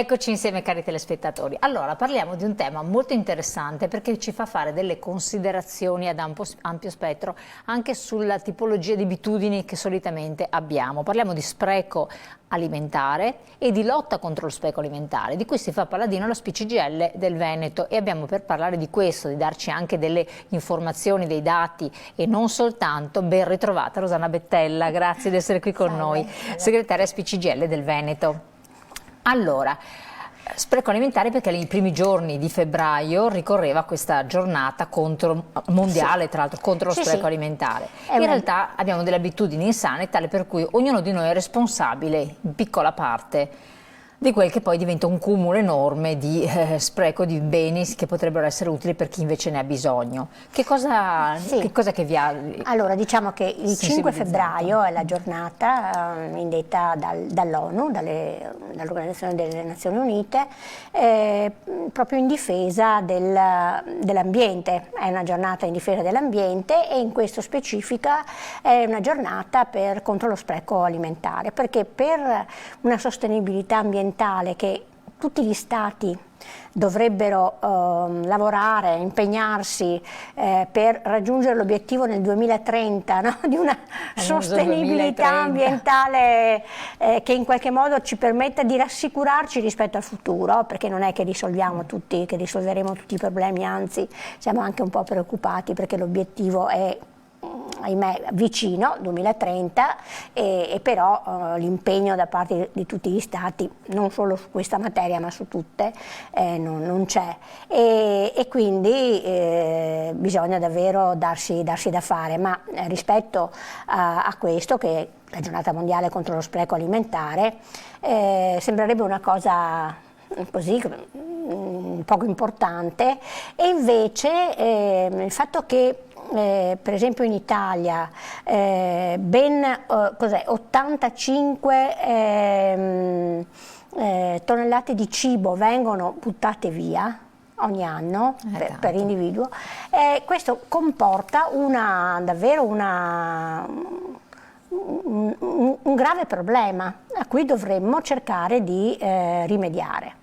Eccoci insieme cari telespettatori. Allora parliamo di un tema molto interessante perché ci fa fare delle considerazioni ad ampio spettro anche sulla tipologia di abitudini che solitamente abbiamo. Parliamo di spreco alimentare e di lotta contro lo spreco alimentare, di cui si fa paladino la SPCGL del Veneto, e abbiamo per parlare di questo, di darci anche delle informazioni, dei dati e non soltanto, ben ritrovata Rosanna Bettella, grazie di essere qui con noi, segretaria SPCGL del Veneto. Allora, spreco alimentare perché nei primi giorni di febbraio ricorreva questa giornata mondiale, tra l'altro, contro lo spreco alimentare. In realtà abbiamo delle abitudini insane, tale per cui ognuno di noi è responsabile in piccola parte di quel che poi diventa un cumulo enorme di spreco di beni che potrebbero essere utili per chi invece ne ha bisogno. Che cosa che vi ha... Allora, diciamo che il 5 febbraio è la giornata indetta dall'ONU, dall'Organizzazione delle Nazioni Unite, proprio in difesa dell'ambiente. È una giornata in difesa dell'ambiente e in questo specifica è una giornata contro lo spreco alimentare, perché per una sostenibilità ambientale che tutti gli stati dovrebbero lavorare, impegnarsi per raggiungere l'obiettivo nel 2030, no? Di una sostenibilità ambientale che in qualche modo ci permetta di rassicurarci rispetto al futuro, perché non è che risolveremo tutti i problemi, anzi siamo anche un po' preoccupati perché l'obiettivo è, ahimè, vicino, 2030, e però l'impegno da parte di tutti gli stati, non solo su questa materia ma su tutte, non c'è, e quindi bisogna davvero darsi da fare, ma rispetto a questo, che è la giornata mondiale contro lo spreco alimentare, sembrerebbe una cosa così poco importante, e invece il fatto che per esempio in Italia ben 85 tonnellate di cibo vengono buttate via ogni anno per individuo, questo comporta davvero un grave problema a cui dovremmo cercare di rimediare.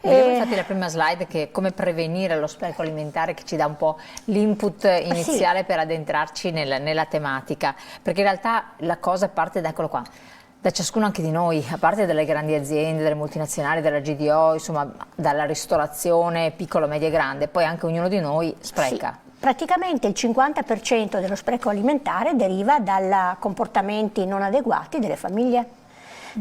Vediamo infatti la prima slide, che è come prevenire lo spreco alimentare, che ci dà un po' l'input iniziale per addentrarci nella tematica, perché in realtà la cosa parte da, eccolo qua, da ciascuno anche di noi, a parte dalle grandi aziende, dalle multinazionali, dalla GDO, insomma dalla ristorazione piccola, media e grande, poi anche ognuno di noi spreca. Sì. Praticamente il 50% dello spreco alimentare deriva da comportamenti non adeguati delle famiglie.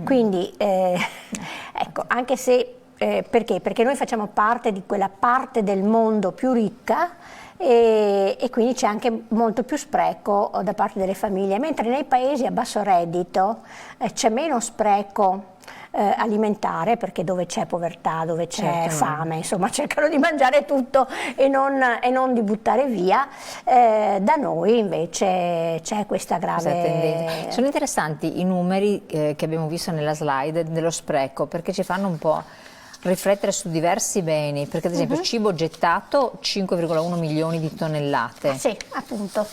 Quindi ecco, anche se perché? Perché noi facciamo parte di quella parte del mondo più ricca e quindi c'è anche molto più spreco da parte delle famiglie, mentre nei paesi a basso reddito c'è meno spreco alimentare, perché dove c'è povertà, dove c'è fame, insomma cercano di mangiare tutto e non di buttare via. Da noi invece c'è questa grave tendenza. Sono interessanti i numeri che abbiamo visto nella slide dello spreco, perché ci fanno un po' riflettere su diversi beni, perché ad esempio cibo gettato 5,1 milioni di tonnellate. Sì, appunto.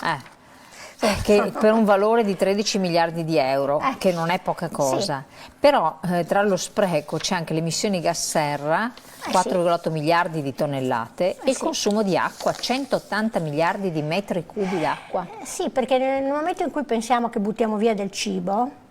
Che per un valore di 13 miliardi di euro, che non è poca cosa. Però tra lo spreco c'è anche le emissioni gas serra, 4,8 miliardi di tonnellate, e il consumo di acqua, 180 miliardi di metri cubi d'acqua. Sì, perché nel momento in cui pensiamo che buttiamo via del cibo,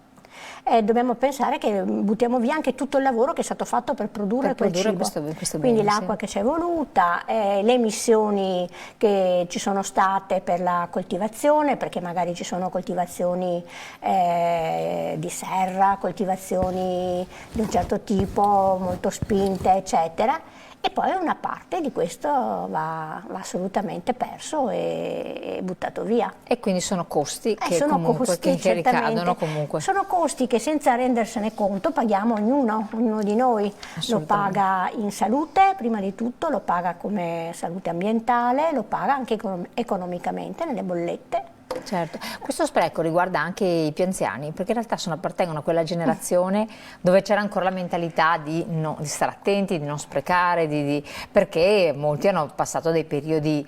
dobbiamo pensare che buttiamo via anche tutto il lavoro che è stato fatto per produrre quel cibo. Questo quindi bene, l'acqua che ci è voluta, le emissioni che ci sono state per la coltivazione, perché magari ci sono coltivazioni di serra, coltivazioni di un certo tipo, molto spinte, eccetera. E poi una parte di questo va assolutamente perso e buttato via. E quindi sono costi che ricadono comunque. Sono costi che senza rendersene conto paghiamo ognuno di noi. Lo paga in salute, prima di tutto, lo paga come salute ambientale, lo paga anche economicamente nelle bollette. Certo, questo spreco riguarda anche i più anziani, perché in realtà appartengono a quella generazione dove c'era ancora la mentalità di stare attenti, di non sprecare, perché molti hanno passato dei periodi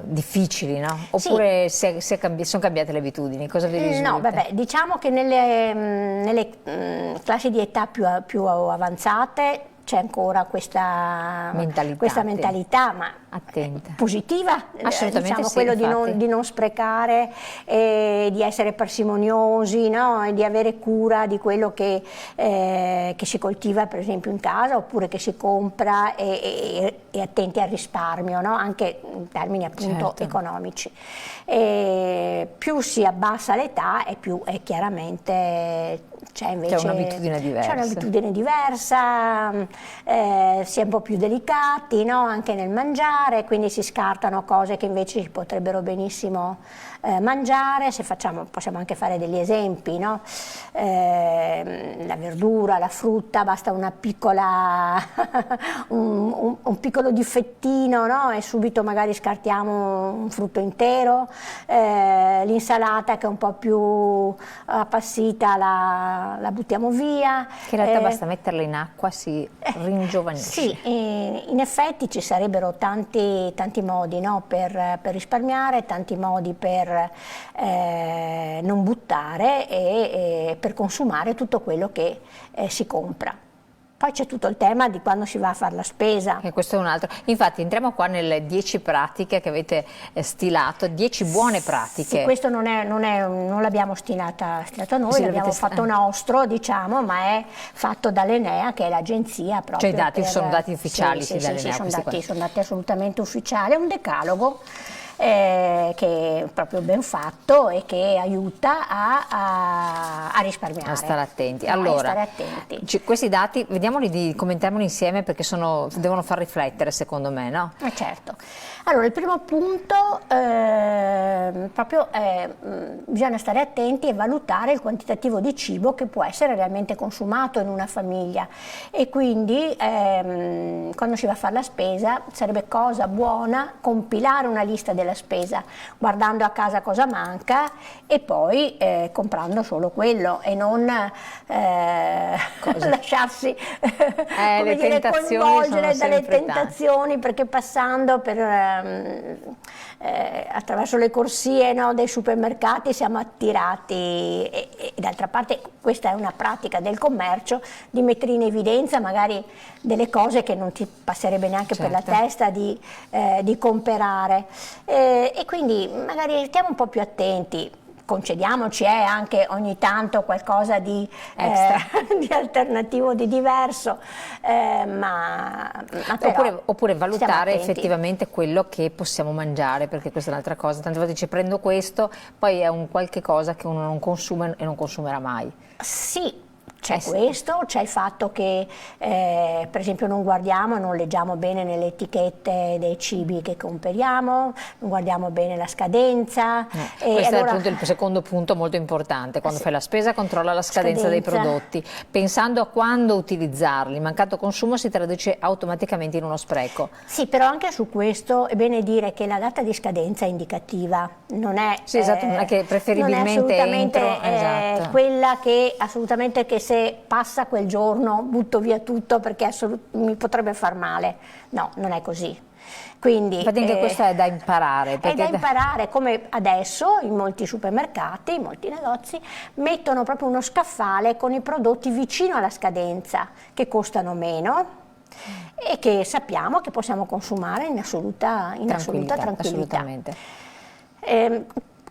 difficili, no? Oppure sì. sono cambiate le abitudini, cosa vi risulta? No, vabbè, diciamo che nelle classi di età più avanzate c'è ancora questa mentalità, ma attenta, positiva, assolutamente, diciamo, sì, quello di non sprecare, di essere parsimoniosi, no? E di avere cura di quello che si coltiva per esempio in casa oppure che si compra, e attenti al risparmio, no? Anche in termini appunto economici. Più si abbassa l'età e più chiaramente c'è un'abitudine diversa. C'è un'abitudine diversa, si è un po' più delicati, no? Anche nel mangiare, quindi si scartano cose che invece si potrebbero benissimo mangiare. Se possiamo anche fare degli esempi, no? La verdura, la frutta, basta una piccola un piccolo difettino, no? E subito magari scartiamo un frutto intero. L'insalata che è un po' più appassita la buttiamo via. Che in realtà basta metterla in acqua, si ringiovanisce. Sì, in effetti ci sarebbero tanti modi, no? per risparmiare, tanti modi per non buttare e per consumare tutto quello che si compra. Poi c'è tutto il tema di quando si va a fare la spesa. E questo è un altro. Infatti entriamo qua nelle 10 pratiche che avete stilato, 10 buone pratiche. Sì, questo non l'abbiamo stilato noi, l'abbiamo fatto nostro, diciamo, ma è fatto dall'Enea, che è l'agenzia proprio. Cioè i dati sono dati ufficiali dall'Enea? Sì, sono dati assolutamente ufficiali, è un decalogo che è proprio ben fatto e che aiuta a risparmiare. A stare attenti. Allora, stare attenti. Questi dati, vediamoli, commentiamoli insieme, perché devono far riflettere, secondo me, no? Certo. Allora, il primo punto proprio bisogna stare attenti e valutare il quantitativo di cibo che può essere realmente consumato in una famiglia, e quindi quando si va a fare la spesa sarebbe cosa buona compilare una lista della spesa, guardando a casa cosa manca e poi comprando solo quello, e non lasciarsi come dire, coinvolgere dalle tentazioni, perché passando attraverso le corsie, no, dei supermercati siamo attirati, e d'altra parte questa è una pratica del commercio, di mettere in evidenza magari delle cose che non ti passerebbe neanche per la testa di comprare, e quindi magari stiamo un po' però concediamoci anche ogni tanto qualcosa di alternativo, di diverso, ma oppure valutare effettivamente quello che possiamo mangiare, perché questa è un'altra cosa. Tante volte dice prendo questo, poi è un qualche cosa che uno non consuma e non consumerà mai. Sì. C'è questo, c'è il fatto che per esempio non leggiamo bene nelle etichette dei cibi che compriamo, non guardiamo bene la scadenza. Questo è appunto il secondo punto molto importante: quando fai la spesa controlla la scadenza dei prodotti, pensando a quando utilizzarli. Mancato consumo si traduce automaticamente in uno spreco. Sì, però anche su questo è bene dire che la data di scadenza è indicativa, non è, non è che preferibilmente entro, quella che assolutamente che se passa quel giorno butto via tutto perché mi potrebbe far male. No, non è così. Quindi infatti anche questo è da imparare. È da imparare, come adesso in molti supermercati, in molti negozi, mettono proprio uno scaffale con i prodotti vicino alla scadenza, che costano meno e che sappiamo che possiamo consumare in assoluta tranquillità. Assolutamente.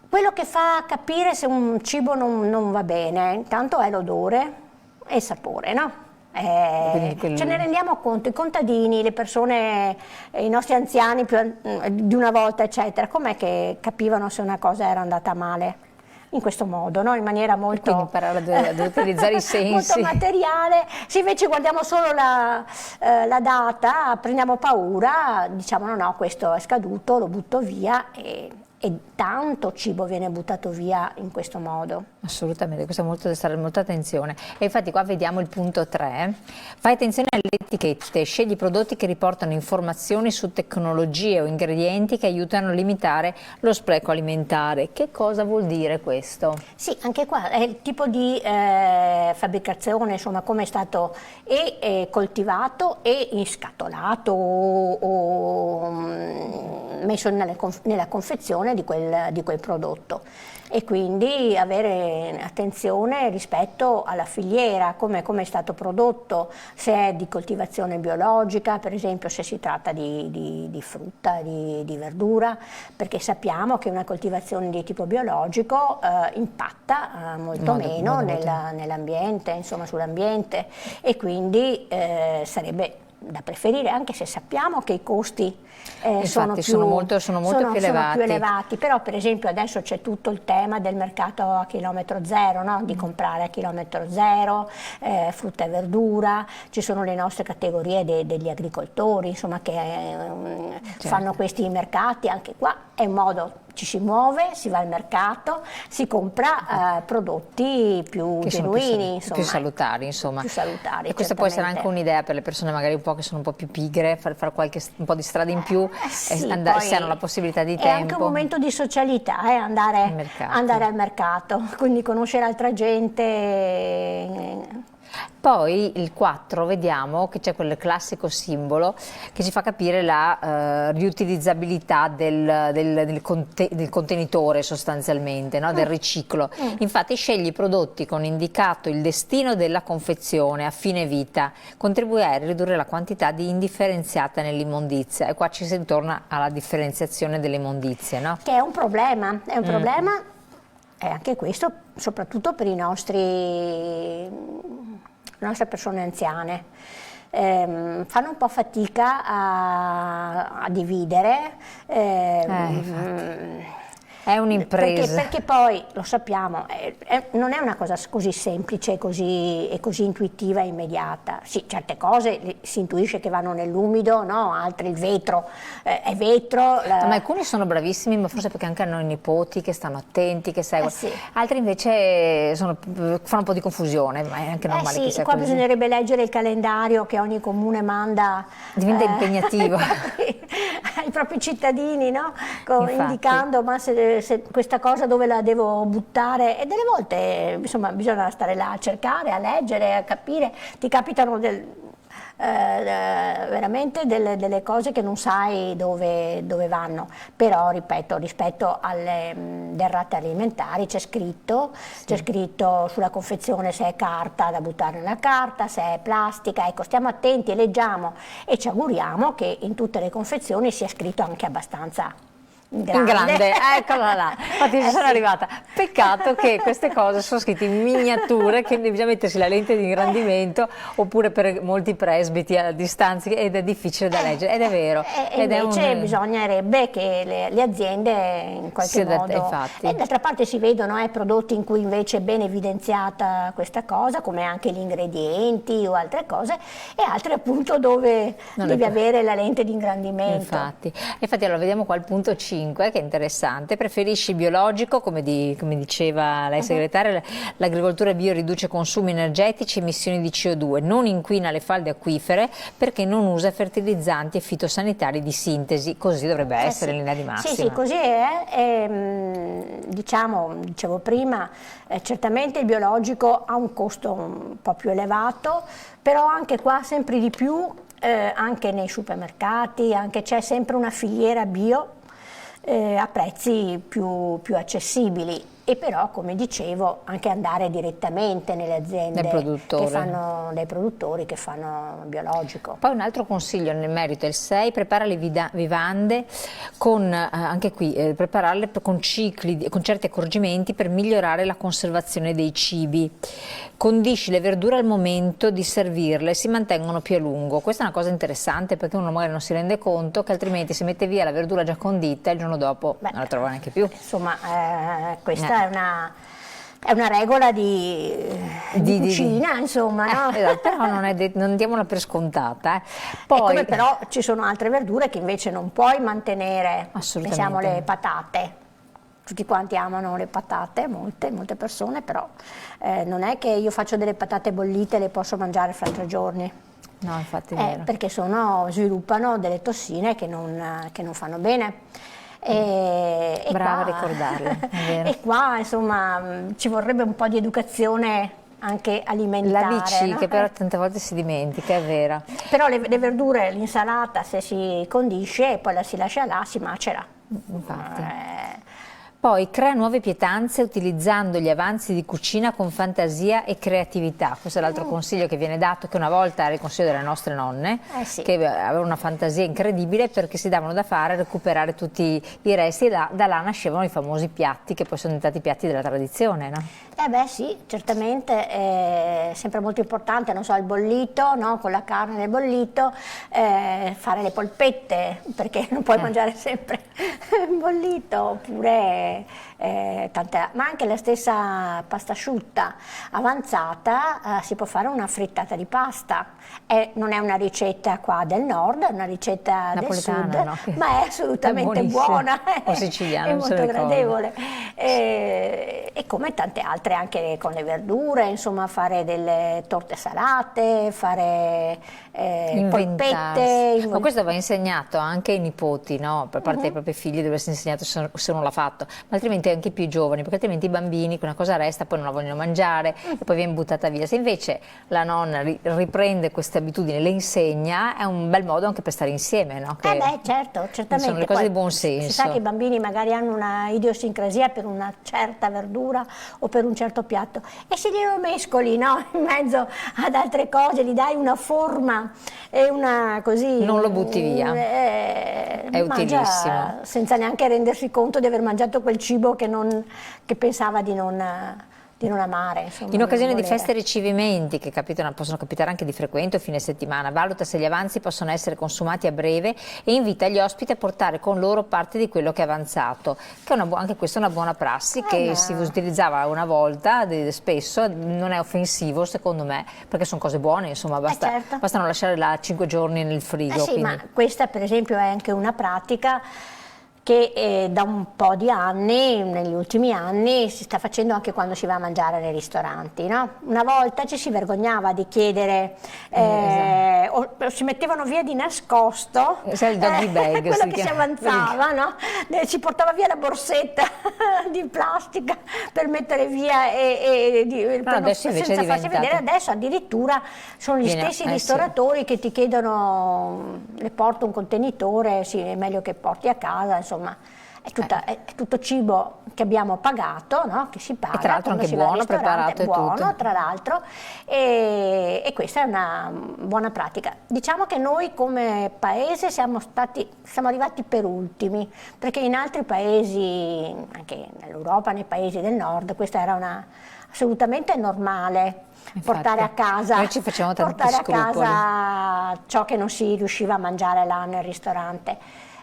Quello che fa capire se un cibo non va bene, intanto è l'odore e il sapore, no? Ce ne rendiamo conto, i contadini, le persone, i nostri anziani di una volta, eccetera, com'è che capivano se una cosa era andata male? In questo modo, no? In maniera molto imparare ad utilizzare i sensi, molto materiale. Se invece guardiamo solo la data, prendiamo paura, diciamo no, questo è scaduto, lo butto via, e e tanto cibo viene buttato via in questo modo. Assolutamente, questo è molto da stare molta attenzione. E infatti qua vediamo il punto 3. Fai attenzione alle etichette, scegli prodotti che riportano informazioni su tecnologie o ingredienti che aiutano a limitare lo spreco alimentare. Che cosa vuol dire questo? Sì, anche qua è il tipo di fabbricazione, insomma, come è stato coltivato e inscatolato o messo nella confezione di quel prodotto, e quindi avere attenzione rispetto alla filiera, come è stato prodotto, se è di coltivazione biologica, per esempio se si tratta di frutta, di verdura, perché sappiamo che una coltivazione di tipo biologico impatta molto meno nell'ambiente, insomma sull'ambiente, e quindi sarebbe da preferire, anche se sappiamo che i costi sono molto più elevati, però per esempio adesso c'è tutto il tema del mercato a chilometro zero, no? Di comprare a chilometro zero frutta e verdura, ci sono le nostre categorie degli agricoltori, insomma, che fanno questi mercati. Anche qua è un modo, ci si muove, si va al mercato, si compra prodotti più genuini, più salutari, insomma. Più salutari, e questa può essere anche un'idea per le persone magari un po' che sono un po' più pigre, fare un po' di strada in più, sì, se hanno la possibilità di tempo. È anche un momento di socialità, andare al mercato, quindi conoscere altra gente. Poi il 4 vediamo che c'è quel classico simbolo che ci fa capire la riutilizzabilità del contenitore sostanzialmente, no? Del riciclo. Infatti scegli i prodotti con indicato il destino della confezione a fine vita, contribuire a ridurre la quantità di indifferenziata nell'immondizia, e qua ci si torna alla differenziazione delle immondizie, no? Che è un problema, è anche questo soprattutto per le nostre persone anziane. Fanno un po' fatica a dividere. È un'impresa. Perché poi, lo sappiamo, non è una cosa così semplice e così intuitiva e immediata. Sì, certe cose si intuisce che vanno nell'umido, no? Altre il vetro è vetro. Ma alcuni sono bravissimi, ma forse perché anche hanno i nipoti che stanno attenti, che seguono. Sì. Altri invece fanno un po' di confusione, ma è anche normale che sia qua così. Bisognerebbe leggere il calendario che ogni comune manda. Diventa impegnativo. Ai propri cittadini, no? Indicando ma se questa cosa dove la devo buttare, e delle volte insomma bisogna stare là a cercare, a leggere, a capire. Ti capitano veramente delle cose che non sai dove vanno, però ripeto, rispetto alle derrate alimentari c'è scritto sulla confezione se è carta da buttare nella carta, se è plastica. Ecco, stiamo attenti e leggiamo, e ci auguriamo che in tutte le confezioni sia scritto anche abbastanza in grande, eccola là, infatti ci sono arrivata. Peccato che queste cose sono scritte in miniature, che bisogna mettersi la lente di ingrandimento, oppure per molti presbiti a distanza, ed è difficile da leggere, ed è vero. Invece bisognerebbe che le aziende in qualche modo, e d'altra parte si vedono prodotti in cui invece è ben evidenziata questa cosa, come anche gli ingredienti o altre cose, e altri appunto dove devi avere la lente di ingrandimento. Infatti allora vediamo qua il punto 5, che è interessante. Preferisci biologico, come diceva lei segretaria, l'agricoltura bio riduce consumi energetici e emissioni di CO2, non inquina le falde acquifere perché non usa fertilizzanti e fitosanitari di sintesi. Così dovrebbe essere in linea di massima. Sì, così è. Dicevo prima, certamente il biologico ha un costo un po' più elevato, però anche qua sempre di più, anche nei supermercati, c'è sempre una filiera bio a prezzi più accessibili, e però, come dicevo, anche andare direttamente nelle aziende dei produttori che fanno biologico. Poi un altro consiglio nel merito è il 6, prepara le vivande anche qui, prepararle con certi accorgimenti per migliorare la conservazione dei cibi. Condisci le verdure al momento di servirle, si mantengono più a lungo. Questa è una cosa interessante, perché uno magari non si rende conto che altrimenti si mette via la verdura già condita e il giorno dopo non la trova neanche più. Insomma, questa è una regola di cucina, insomma, no? Però non diamola per scontata. Poi, come però ci sono altre verdure che invece non puoi mantenere, pensiamo alle patate. tutti quanti amano le patate, molte persone, però non è che io faccio delle patate bollite e le posso mangiare fra 3 giorni. No, infatti è vero. Perché sviluppano delle tossine che non fanno bene. Brava a ricordarlo, è vero. E qua insomma ci vorrebbe un po' di educazione anche alimentare. La BC, no? che però tante volte si dimentica, è vera. Però le verdure, l'insalata, se si condisce e poi la si lascia là, si macera. Infatti. Poi crea nuove pietanze utilizzando gli avanzi di cucina con fantasia e creatività. Questo è l'altro consiglio che viene dato, che una volta era il consiglio delle nostre nonne, sì. che avevano una fantasia incredibile perché si davano da fare, recuperare tutti i resti, e da là nascevano i famosi piatti che poi sono diventati piatti della tradizione, no? Sì, certamente è sempre molto importante, non so, il bollito, no? Con la carne nel bollito, fare le polpette, perché non puoi mangiare sempre il bollito, oppure ma anche la stessa pasta asciutta avanzata, si può fare una frittata di pasta. Non è una ricetta qua del nord, è una ricetta napoletana, del sud, no? Ma è assolutamente è buona, o siciliana, è molto gradevole. E come tante altre, anche con le verdure, insomma, fare delle torte salate, fare polpette. Ma questo va insegnato anche ai nipoti, no? Per parte dei propri figli deve essere insegnato se non l'ha fatto, ma altrimenti anche i più giovani, perché altrimenti i bambini una cosa resta, poi non la vogliono mangiare e poi viene buttata via. Se invece la nonna riprende queste abitudini, le insegna, è un bel modo anche per stare insieme, no? Certo, certamente. Sono le cose poi di buon senso. Si sa che i bambini magari hanno una idiosincrasia per una certa verdura o per un certo piatto e se glielo mescoli, no? In mezzo ad altre cose, gli dai una forma e una così... Non lo butti via, è utilissimo. Senza neanche rendersi conto di aver mangiato quel cibo che pensava di non amare. Insomma, in occasione di feste e ricevimenti, che possono capitare anche di frequente o fine settimana, valuta se gli avanzi possono essere consumati a breve e invita gli ospiti a portare con loro parte di quello che è avanzato, che è anche questa è una buona prassi che si utilizzava una volta, spesso, non è offensivo secondo me, perché sono cose buone, insomma, bastano lasciare là 5 giorni nel frigo. Sì, ma questa per esempio è anche una pratica che da un po' di anni, negli ultimi anni, si sta facendo anche quando si va a mangiare nei ristoranti, no? Una volta ci si vergognava di chiedere, o si mettevano via di nascosto il doggy bag, quello che si avanzava, no? Si portava via la borsetta di plastica per mettere via adesso senza farsi vedere. Adesso addirittura sono gli stessi ristoratori che ti chiedono, le porto un contenitore, sì, è meglio che porti a casa, insomma. È tutto cibo che abbiamo pagato, no? Che si paga, e tra l'altro anche buono, preparato e buono, tutto. tra l'altro, e questa è una buona pratica. Diciamo che noi come paese siamo arrivati per ultimi, perché in altri paesi, anche nell'Europa, nei paesi del nord, questa era assolutamente normale. Infatti, portare a casa, noi ci facciamo tanti scrupoli. Ciò che non si riusciva a mangiare là nel ristorante.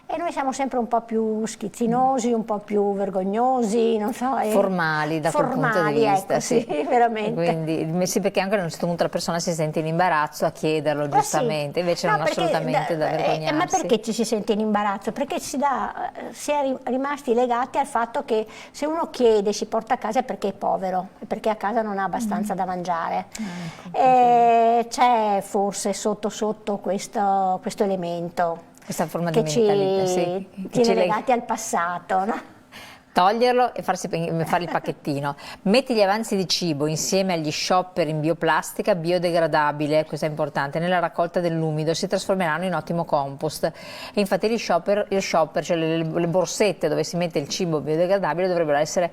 E noi siamo sempre un po' più schizzinosi, un po' più vergognosi, non so. Formali da quel punto di vista. Ecco, sì, veramente. Quindi, sì, perché anche a un certo punto la persona si sente in imbarazzo a chiederlo, giustamente, invece non assolutamente da vergognarsi. Ma perché ci si sente in imbarazzo? Perché si è rimasti legati al fatto che se uno chiede, si porta a casa è perché è povero, è perché a casa non ha abbastanza da mangiare. C'è forse sotto questo elemento. Questa forma di mentalità, sì. Che ci legati al passato, no? Toglierlo e fare il pacchettino. Metti gli avanzi di cibo insieme agli shopper in bioplastica biodegradabile, questo è importante, nella raccolta dell'umido, si trasformeranno in ottimo compost. E infatti gli shopper, cioè le borsette dove si mette il cibo biodegradabile dovrebbero essere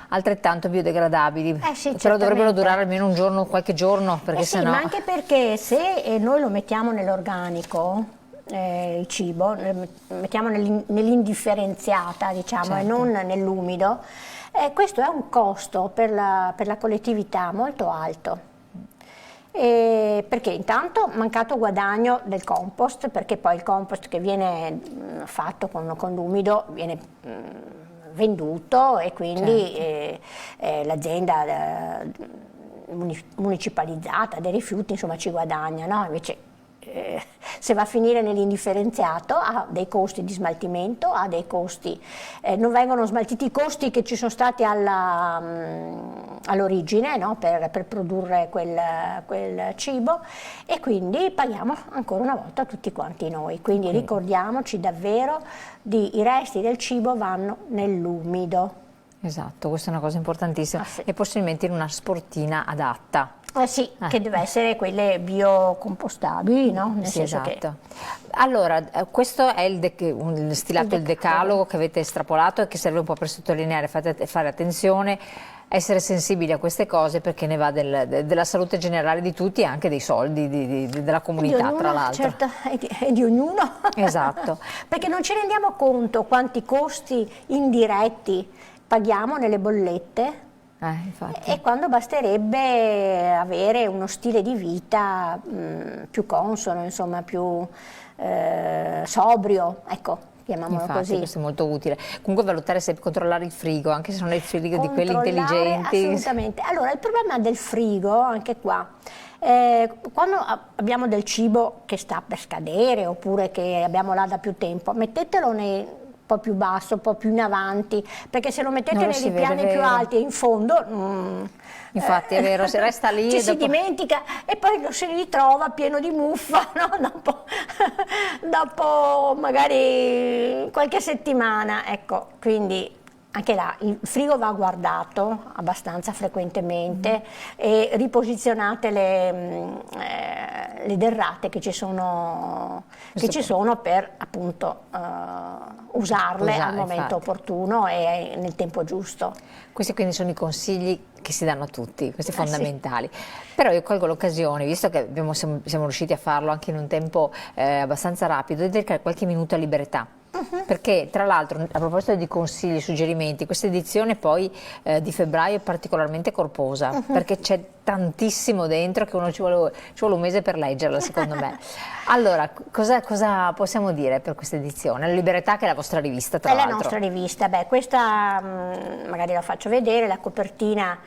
altrettanto biodegradabili, sì, però dovrebbero durare almeno un giorno, qualche giorno, perché sì, sennò... ma anche perché se noi lo mettiamo nell'organico, il cibo, mettiamo nell'indifferenziata, diciamo, e non nell'umido, questo è un costo per la collettività molto alto. Perché intanto mancato guadagno del compost, perché poi il compost che viene fatto con l'umido viene venduto e quindi l'azienda municipalizzata dei rifiuti insomma ci guadagna, no? Invece se va a finire nell'indifferenziato ha dei costi di smaltimento, ha dei costi, non vengono smaltiti i costi che ci sono stati all'origine, no? per produrre quel cibo, e quindi paghiamo ancora una volta tutti quanti noi. Quindi ricordiamoci davvero i resti del cibo vanno nell'umido. Esatto, questa è una cosa importantissima, Sì. e possibilmente in una sportina adatta. Sì, che deve essere quelle biocompostabili, no? Nel Sì, senso esatto. Allora, questo è stilato il decalogo che avete estrapolato e che serve un po' per sottolineare, fare attenzione, essere sensibili a queste cose, perché ne va della salute generale di tutti e anche dei soldi della comunità, tra l'altro. Certo, e di ognuno. Esatto. Perché non ci rendiamo conto quanti costi indiretti paghiamo nelle bollette. Infatti. E quando basterebbe avere uno stile di vita più consono, insomma, più sobrio, ecco, chiamiamolo Infatti, così. questo è molto utile. Comunque valutare se controllare il frigo, anche se non è il frigo di quelli intelligenti. Assolutamente. Allora, il problema del frigo, anche qua, quando abbiamo del cibo che sta per scadere oppure che abbiamo là da più tempo, mettetelo un po' più basso, un po' più in avanti, perché se lo mettete nei ripiani più alti e in fondo, infatti è vero, se resta lì ci e si dimentica e poi lo si ritrova pieno di muffa, no? dopo magari qualche settimana, ecco. Quindi anche là il frigo va guardato abbastanza frequentemente e riposizionate le derrate che ci sono per appunto usarle al momento opportuno e nel tempo giusto. Questi quindi sono i consigli che si danno a tutti, questi fondamentali. Sì. Però io colgo l'occasione, visto che siamo riusciti a farlo anche in un tempo abbastanza rapido, di dedicare qualche minuto a libertà. Perché tra l'altro, a proposito di consigli, suggerimenti, questa edizione poi di febbraio è particolarmente corposa, perché c'è tantissimo dentro che uno ci vuole un mese per leggerla, secondo me. Allora, cosa possiamo dire per questa edizione? La Libertà, che è la vostra rivista, tra l'altro. È la nostra rivista, questa magari la faccio vedere, la copertina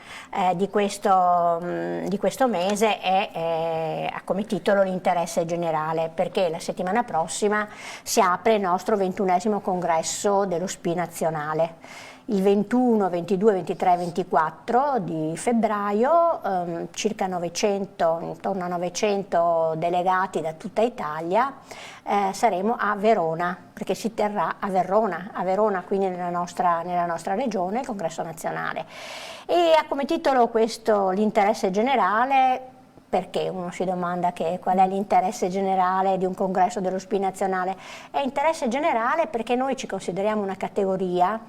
di questo mese ha come titolo L'interesse generale, perché la settimana prossima si apre il nostro 21esimo congresso dello SPI nazionale. Il 21, 22, 23 e 24 di febbraio, circa 900, intorno a 900 delegati da tutta Italia, saremo a Verona, perché si terrà a Verona, quindi nella nostra regione, il congresso nazionale. E ha come titolo questo l'interesse generale. Perché uno si domanda qual è l'interesse generale di un congresso dello SPI nazionale? È interesse generale perché noi ci consideriamo una categoria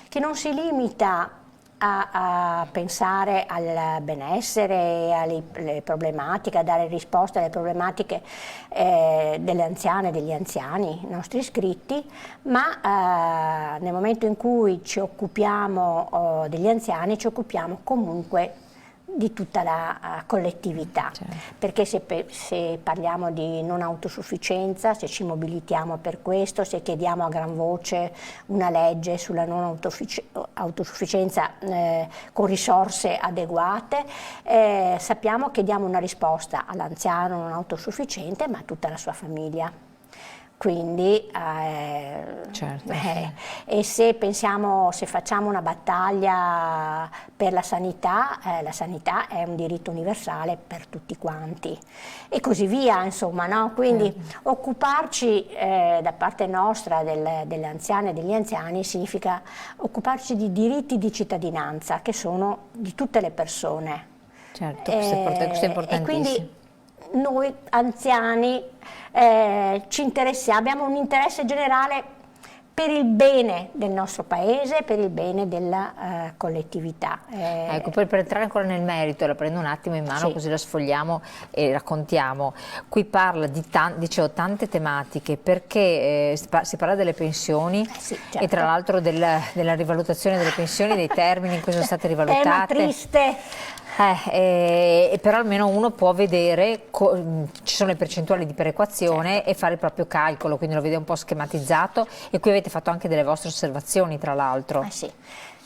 che non si limita a pensare al benessere, alle problematiche, a dare risposte alle problematiche delle anziane e degli anziani, i nostri iscritti, ma nel momento in cui ci occupiamo degli anziani ci occupiamo comunque di tutta la collettività, certo. Perché se parliamo di non autosufficienza, se ci mobilitiamo per questo, se chiediamo a gran voce una legge sulla non autosufficienza con risorse adeguate, sappiamo che diamo una risposta all'anziano non autosufficiente, ma a tutta la sua famiglia. Quindi, certo. E se facciamo una battaglia per la sanità è un diritto universale per tutti quanti e così via, insomma, no? Quindi occuparci da parte nostra delle anziane e degli anziani significa occuparci di diritti di cittadinanza che sono di tutte le persone. Certo, questo è importantissimo. E quindi noi anziani ci interessiamo, abbiamo un interesse generale per il bene del nostro paese, per il bene della collettività. Ecco, poi per entrare ancora nel merito, la prendo un attimo in mano, sì. Così la sfogliamo e raccontiamo. Qui parla dicevo, tante tematiche, perché si parla delle pensioni, sì, certo. E tra l'altro della rivalutazione delle pensioni, dei termini in cui sono state rivalutate. Tema triste. Però almeno uno può vedere, ci sono le percentuali di perequazione, certo. E fare il proprio calcolo, quindi lo vede un po' schematizzato, e qui avete fatto anche delle vostre osservazioni, tra l'altro. Sì.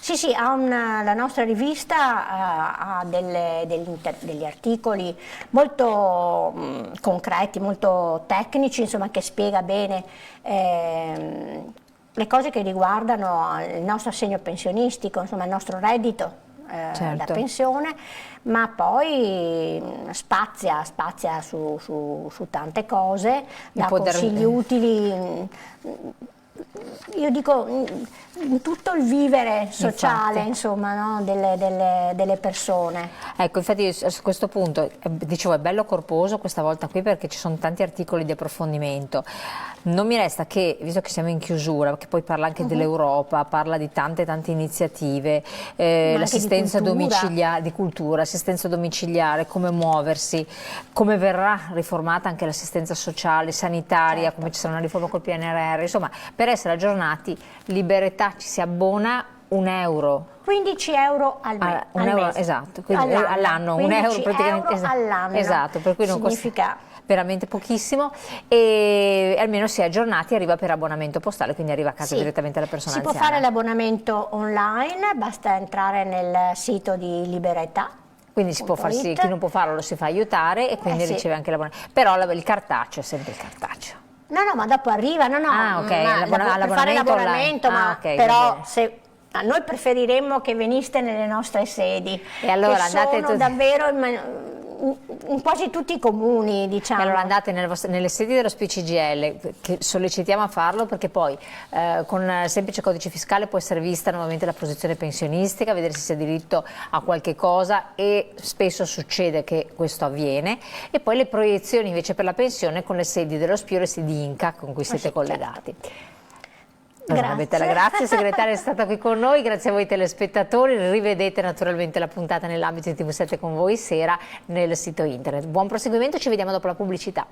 Sì, sì, la nostra rivista ha degli articoli molto concreti, molto tecnici, insomma, che spiega bene le cose che riguardano il nostro assegno pensionistico, insomma, il nostro reddito da pensione, ma poi spazia su tante cose, dà consigli utili. Io dico in tutto il vivere sociale, insomma, no? delle persone. Ecco, infatti su questo punto, dicevo, è bello corposo questa volta qui perché ci sono tanti articoli di approfondimento. Non mi resta che, visto che siamo in chiusura, che poi parla anche dell'Europa, parla di tante iniziative, l'assistenza domiciliare, di cultura, assistenza domiciliare, come muoversi, come verrà riformata anche l'assistenza sociale, sanitaria, come ci sarà una riforma col PNRR, insomma, per essere aggiornati, Liberetà ci si abbona €1. 15 euro al mese. Esatto, all'anno, €1 praticamente all'anno. Esatto, per cui non significa veramente pochissimo, e almeno si è aggiornati, arriva per abbonamento postale, quindi arriva a casa direttamente alla persona anziana. Si può fare l'abbonamento online, basta entrare nel sito di Liberetà. Quindi si può farsi, chi non può farlo lo si fa aiutare e quindi riceve anche l'abbonamento. Però il cartaceo è sempre il cartaceo. No, ma dopo arriva, per fare l'abbonamento, però noi preferiremmo che veniste nelle nostre sedi, e allora che sono davvero in quasi tutti i comuni, diciamo. E allora andate nelle sedi dello SPI-CGIL, che sollecitiamo a farlo, perché poi con semplice codice fiscale può essere vista nuovamente la posizione pensionistica, vedere se si ha diritto a qualche cosa, e spesso succede che questo avviene, e poi le proiezioni invece per la pensione con le sedi dello SPI o le sedi INCA con cui siete collegati. Grazie segretaria, è stata qui con noi, grazie a voi telespettatori, rivedete naturalmente la puntata nell'ambito di TV7 con voi sera nel sito internet. Buon proseguimento, ci vediamo dopo la pubblicità.